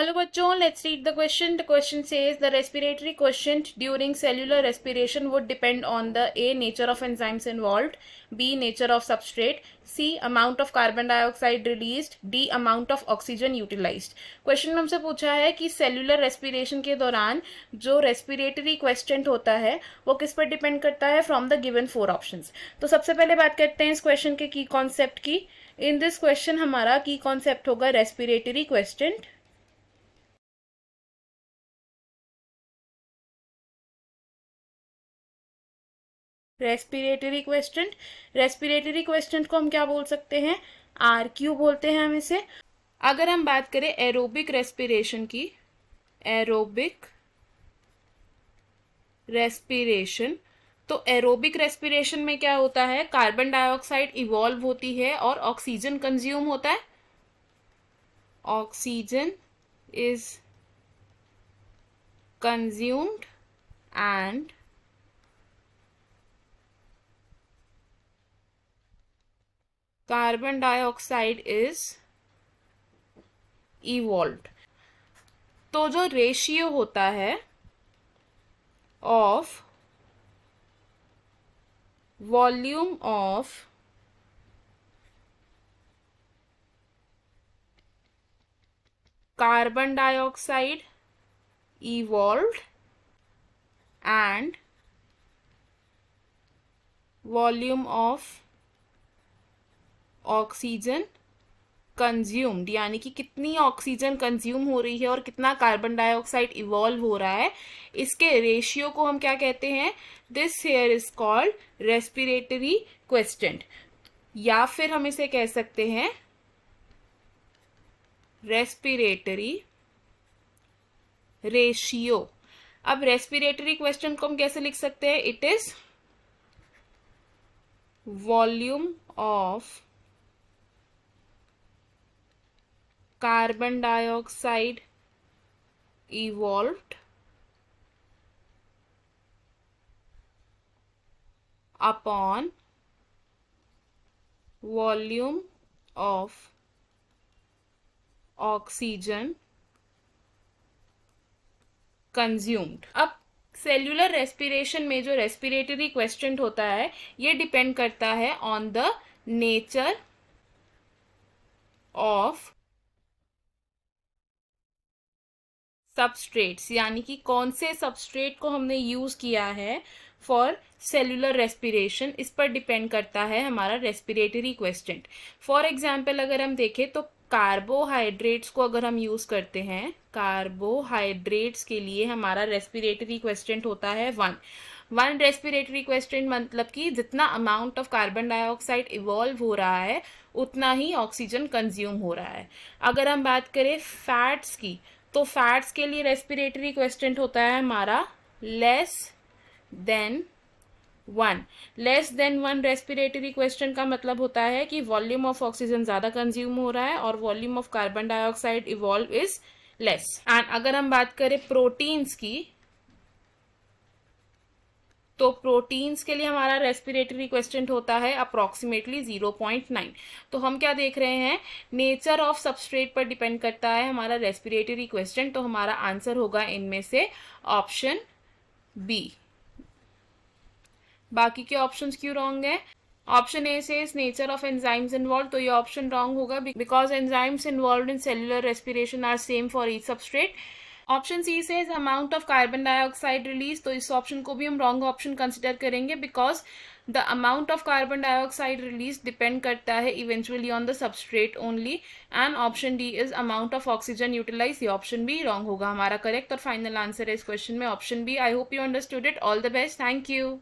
Hello bachon, let's read the question. The question says the respiratory quotient during cellular respiration would depend on the A, nature of enzymes involved, B, nature of substrate, C, amount of carbon dioxide released, D, amount of oxygen utilized. Question में हमसे पूछा है कि cellular respiration के दौरान जो respiratory question होता है वो किस पर डिपेंड करता है फ्रॉम द गिवन 4 ऑप्शंस. तो सबसे पहले बात करते हैं इस क्वेश्चन के की कॉन्सेप्ट की. इन दिस क्वेश्चन हमारा की कॉन्सेप्ट होगा रेस्पिरेटरी क्वेश्चन. रेस्पिरेटरी क्वेश्चन को हम क्या बोल सकते हैं, RQ बोलते हैं हम इसे. अगर हम बात करें एरोबिक रेस्पिरेशन की, एरोबिक रेस्पिरेशन, तो एरोबिक रेस्पिरेशन में क्या होता है, कार्बन डाइऑक्साइड इवॉल्व होती है और ऑक्सीजन कंज्यूम होता है. Oxygen is consumed and carbon dioxide is evolved. तो जो रेशियो होता है of volume of carbon dioxide evolved and volume of oxygen consumed, यानी कि कितनी ऑक्सीजन कंज्यूम हो रही है और कितना कार्बन डाइऑक्साइड इवॉल्व हो रहा है, इसके रेशियो को हम क्या कहते हैं, this here is called respiratory question, या फिर हम इसे कह सकते हैं रेस्पिरेटरी रेशियो. अब रेस्पिरेटरी क्वेश्चन को हम कैसे लिख सकते हैं, it is volume of carbon dioxide evolved upon volume of oxygen consumed. अब सेल्यूलर रेस्पिरेशन में जो रेस्पिरेटरी क्वेश्चन होता है ये डिपेंड करता है on the nature of substrates, यानी कि कौन से सबस्ट्रेट को हमने यूज किया है फॉर सेल्यूलर रेस्पिरेशन, इस पर डिपेंड करता है हमारा रेस्पिरेटरी क्वेश्चन. फॉर एग्जाम्पल अगर हम देखें तो कार्बोहाइड्रेट्स को अगर हम यूज करते हैं, कार्बोहाइड्रेट्स के लिए हमारा रेस्पिरेटरी क्वेश्चन होता है 1 रेस्पिरेटरी क्वेश्चन, मतलब कि जितना amount of carbon dioxide evolve हो रहा है उतना ही ऑक्सीजन कंज्यूम हो रहा है. अगर हम बात करें फैट्स की, तो फैट्स के लिए रेस्पिरेटरी क्वेश्चन होता है हमारा लेस देन 1 रेस्पिरेटरी क्वेश्चन का मतलब होता है कि वॉल्यूम ऑफ ऑक्सीजन ज्यादा कंज्यूम हो रहा है और volume of carbon dioxide evolve is less. And अगर हम बात करें प्रोटीन्स की, तो प्रोटीन्स के लिए हमारा रेस्पिरेटरी क्वेश्चन होता है अप्रोक्सीमेटली 0.9. तो हम क्या देख रहे हैं, नेचर ऑफ सबस्ट्रेट पर डिपेंड करता है हमारा रेस्पिरेटरी क्वेश्चन. तो हमारा आंसर होगा इनमें से ऑप्शन बी. बाकी के ऑप्शंस क्यों रॉन्ग है, ऑप्शन ए से नेचर ऑफ एंजाइम्स इन्वॉल्व, तो ये ऑप्शन रॉन्ग होगा because enzymes involve in cellular respiration are same for each substrate. Option C से amount of carbon dioxide release, तो इस ऑप्शन को भी हम रॉन्ग ऑप्शन कंसिडर करेंगे because the amount of carbon dioxide release depend करता है eventually on the substrate only. And option D is amount of oxygen utilise, ये ऑप्शन भी रॉन्ग होगा. हमारा करेक्ट और फाइनल आंसर है इस क्वेश्चन में option B. I hope you understood it. All the best. Thank you.